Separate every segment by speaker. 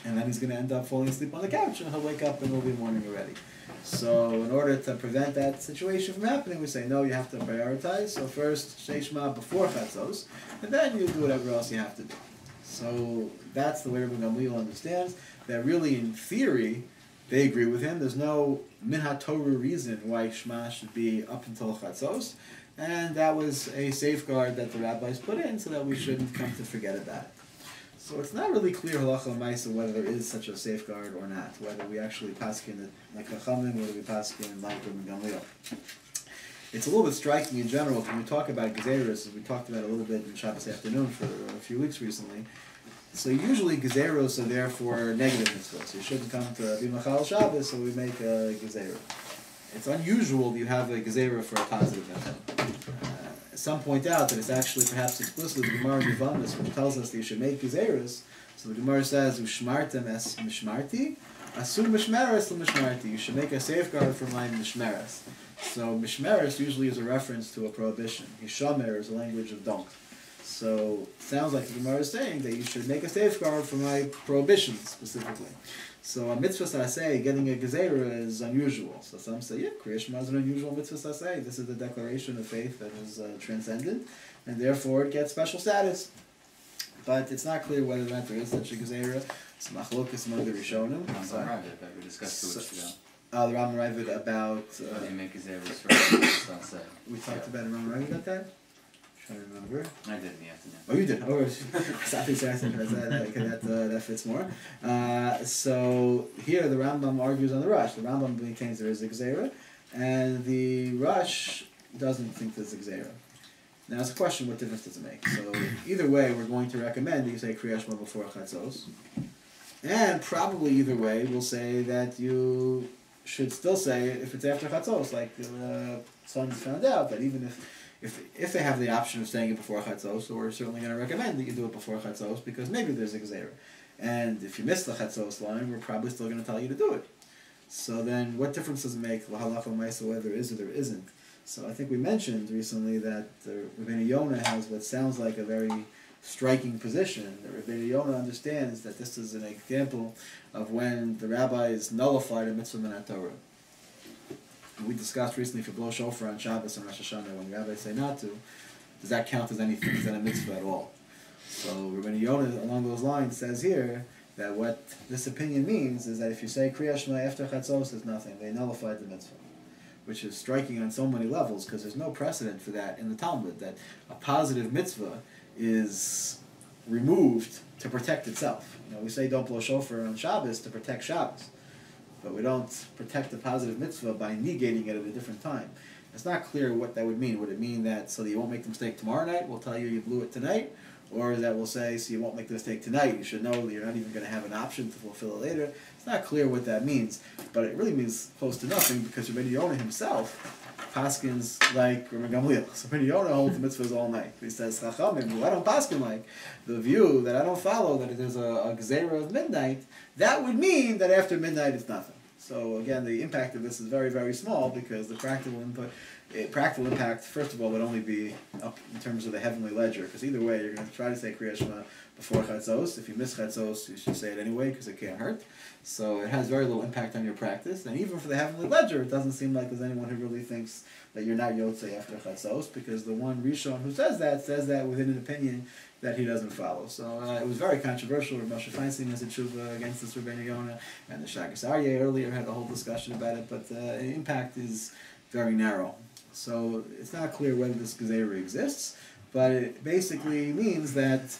Speaker 1: and then he's going to end up falling asleep on the couch, and he'll wake up and it'll be morning already. So in order to prevent that situation from happening, we say, no, you have to prioritize. So first, Shema before Chatzos, and then you do whatever else you have to do. So that's the way Rabbi Gamliel understands that really, in theory, they agree with him. There's no min ha-Torah reason why Shema should be up until Chatzos, and that was a safeguard that the rabbis put in so that we shouldn't come to forget about it. So it's not really clear halacha ma'isa whether there is such a safeguard or not, whether we actually paskin it like Chachamim, whether we paskin like Rabbi Gamliel. It's a little bit striking in general when we talk about Gezeros, as we talked about a little bit in Shabbos afternoon for a few weeks recently. So usually Gezeros are there for negative mitzvahs. You shouldn't come to Bimachal Shabbos, so we make a Gezerah. It's unusual that you have a Gezerah for a positive mitzvah. Some point out that it's actually perhaps explicitly the Gemara in Yevamos, which tells us that you should make Gezeros. So the Gemara says, Ushmartem es mishmarti, asu mishmeres l'mishmarti. You should make a safeguard for my mishmeres. So mishmeres usually is a reference to a prohibition. Yishamer is a language of don't. So it sounds like the Gemara is saying that you should make a safeguard for my prohibitions specifically. So a mitzvah saseh, getting a gezerah, is unusual. So some say, yeah, Kriya Shema is an unusual mitzvah saseh. This is the declaration of faith that is transcendent, and therefore it gets special status. But it's not clear whether or not there is such a gezerah. It's machlokas among the Rishonim.
Speaker 2: That we discussed 2 weeks ago.
Speaker 1: The Ram Ravid about...
Speaker 2: they make gezerahs for mitzvah saseh.
Speaker 1: We talked about Ram Ravid about that? I remember.
Speaker 2: I did in the afternoon.
Speaker 1: Oh, you did? Oh, that fits more. So here the Rambam argues on the Rush. The Rambam maintains there is a Gzeira, and the Rush doesn't think there's a Gzeira. Now it's a question, what difference does it make? So either way, we're going to recommend that you say Kriya Shema before Chatzos. And probably either way, we'll say that you should still say it if it's after Chatzos, like the Sons found out that even if they have the option of saying it before Chatzos, so we're certainly going to recommend that you do it before Chatzos, because maybe there's a Gezerah. And if you miss the Chatzos line, we're probably still going to tell you to do it. So then, what difference does it make, halacha ma'isa, whether there is or there isn't? So I think we mentioned recently that Rabbi Yonah has what sounds like a very striking position. That Rabbi Yonah understands that this is an example of when the rabbis nullified a mitzvah min Torah. We discussed recently for blow shofar on Shabbos and Rosh Hashanah, when the rabbis say not to, does that count as anything? Is that a mitzvah at all? So Rabbi Yonah, along those lines, says here that what this opinion means is that if you say Kriya Shema after Chatzos, there's nothing. They nullified the mitzvah, which is striking on so many levels, because there's no precedent for that in the Talmud, that a positive mitzvah is removed to protect itself. We say don't blow shofar on Shabbos to protect Shabbos, but we don't protect the positive mitzvah by negating it at a different time. It's not clear what that would mean. Would it mean that so that you won't make the mistake tomorrow night, we'll tell you you blew it tonight? Or that we'll say, so you won't make the mistake tonight, you should know that you're not even going to have an option to fulfill it later. It's not clear what that means, but it really means close to nothing, because Rabbi Yonah himself paskins like Rabbi Gamliel. So Rabbi Yonah holds the mitzvahs all night. He says, Chachamim, well, I don't paskin like the view that I don't follow, that there's a gezerah of midnight. That would mean that after midnight it's nothing. So again, the impact of this is very, very small, because the practical impact, first of all, would only be up in terms of the heavenly ledger, because either way, you're going to try to say Kriya Shema before Chatzos. If you miss Chatzos, you should say it anyway, because it can't hurt. So it has very little impact on your practice. And even for the heavenly ledger, it doesn't seem like there's anyone who really thinks that you're not Yotzei after Chatzos, because the one Rishon who says that within an opinion that he doesn't follow. So it was very controversial. Moshe Feinstein has a tshuva against this Rabbi Yonah, and the Shagas Aryeh earlier had a whole discussion about it, but the impact is very narrow. So it's not clear whether this Gezerah exists, but it basically means that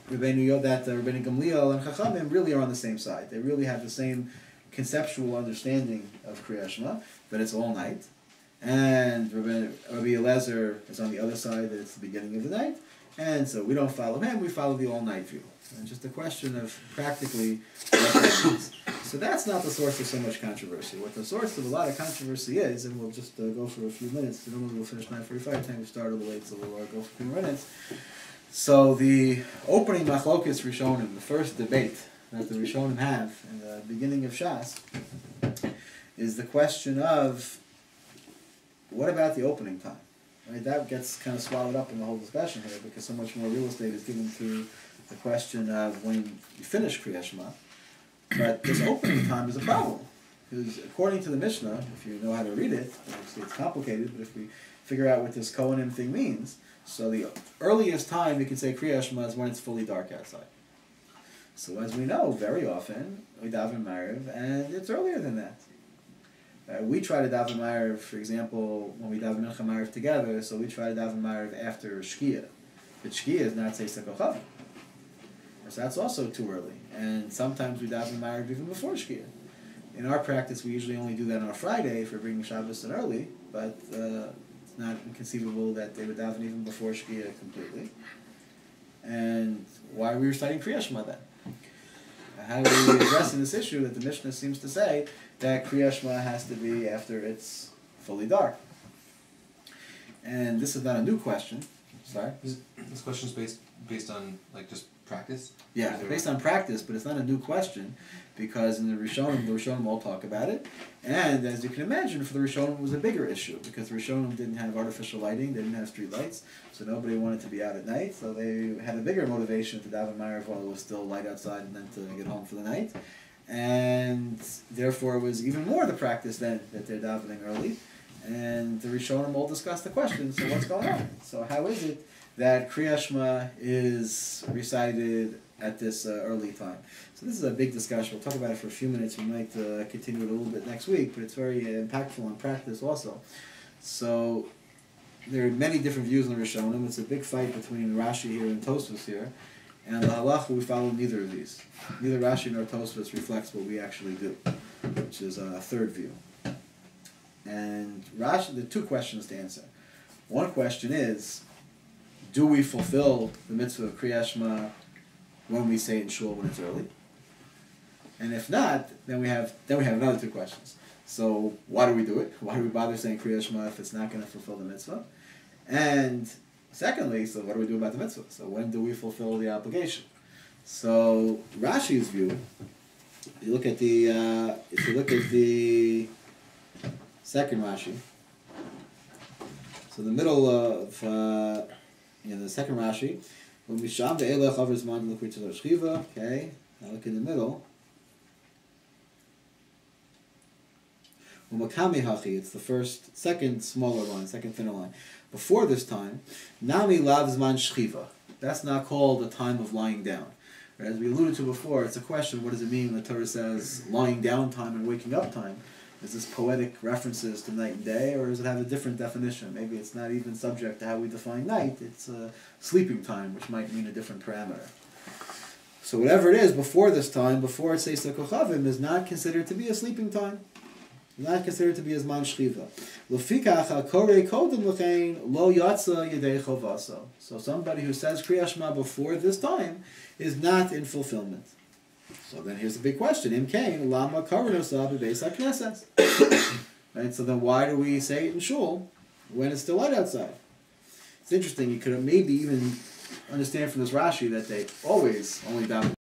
Speaker 1: Rabbi Gamliel and Chachamim really are on the same side. They really have the same conceptual understanding of Kriya Shema, that it's all night. And Rabbi Eliezer is on the other side, that it's the beginning of the night. And so we don't follow him, we follow the all-night view. And just a question of practically what that means. So that's not the source of so much controversy. What the source of a lot of controversy is, and we'll just go for a few minutes, normally we'll finish 9:45, time we start a little late, so we'll go for a few minutes. So the opening Machlokes Rishonim, the first debate that the Rishonim have in the beginning of Shas, is the question of, what about the opening time? Right, that gets kind of swallowed up in the whole discussion here, because so much more real estate is given to the question of when you finish Kriya Shema. But this opening time is a problem. Because according to the Mishnah, if you know how to read it, obviously it's complicated, but if we figure out what this Kohanim thing means, so the earliest time we can say Kriya Shema is when it's fully dark outside. So as we know, very often, we daven Ma'ariv, and it's earlier than that. We try to daven Ma'ariv, for example, when we daven Mincha Ma'ariv together, so we try to daven Ma'ariv after Shkia. But Shkia is not Seis HaKochavim. So that's also too early. And sometimes we daven Ma'ariv even before Shkia. In our practice, we usually only do that on a Friday if we're bringing Shabbos in early, but it's not inconceivable that they would daven even before Shkia completely. And why are we reciting Kriya Shema then? How are we addressing this issue that the Mishnah seems to say that Kriya Shema has to be after it's fully dark? And this is not a new question. Sorry?
Speaker 3: This question is based on just practice?
Speaker 1: Yeah, based on practice, but it's not a new question because in the Rishonim all talk about it. And as you can imagine, for the Rishonim it was a bigger issue because the Rishonim didn't have artificial lighting, they didn't have street lights, so nobody wanted to be out at night, so they had a bigger motivation to daven Ma'ariv while it was still light outside and then to get home for the night. And therefore it was even more the practice then that they're davening early. And the Rishonim all discussed the question, so what's going on? So how is it that Kriya Shema is recited at this early time? So this is a big discussion. We'll talk about it for a few minutes. We might continue it a little bit next week, but it's very impactful in practice also. So there are many different views on the Rishonim. It's a big fight between Rashi here and Tosfos here. And the halacha, we follow neither of these. Neither Rashi nor Tosfos reflects what we actually do, which is a third view. And Rashi, there are two questions to answer. One question is, do we fulfill the mitzvah of Kriya Shema when we say it in shul when it's early? And if not, then we have another two questions. So why do we do it? Why do we bother saying Kriya Shema if it's not going to fulfill the mitzvah? And secondly, so what do we do about the mitzvah? So when do we fulfill the obligation? So Rashi's view, if you look at the second Rashi, so the middle of the second Rashi, okay, now look in the middle. It's the second smaller line, second thinner line. Before this time, Nami Lav Zman Shchiva. That's not called a time of lying down. As we alluded to before, it's a question, what does it mean when the Torah says lying down time and waking up time? Is this poetic references to night and day, or does it have a different definition? Maybe it's not even subject to how we define night, it's sleeping time, which might mean a different parameter. So whatever it is, before this time, before it says Kochavim, is not considered to be a sleeping time. Not considered to be as man shchiva. So somebody who says Kriya Shema before this time is not in fulfillment. So then here's the big question. Right, so then why do we say it in shul when it's still light outside? It's interesting, you could maybe even understand from this Rashi that they always only daven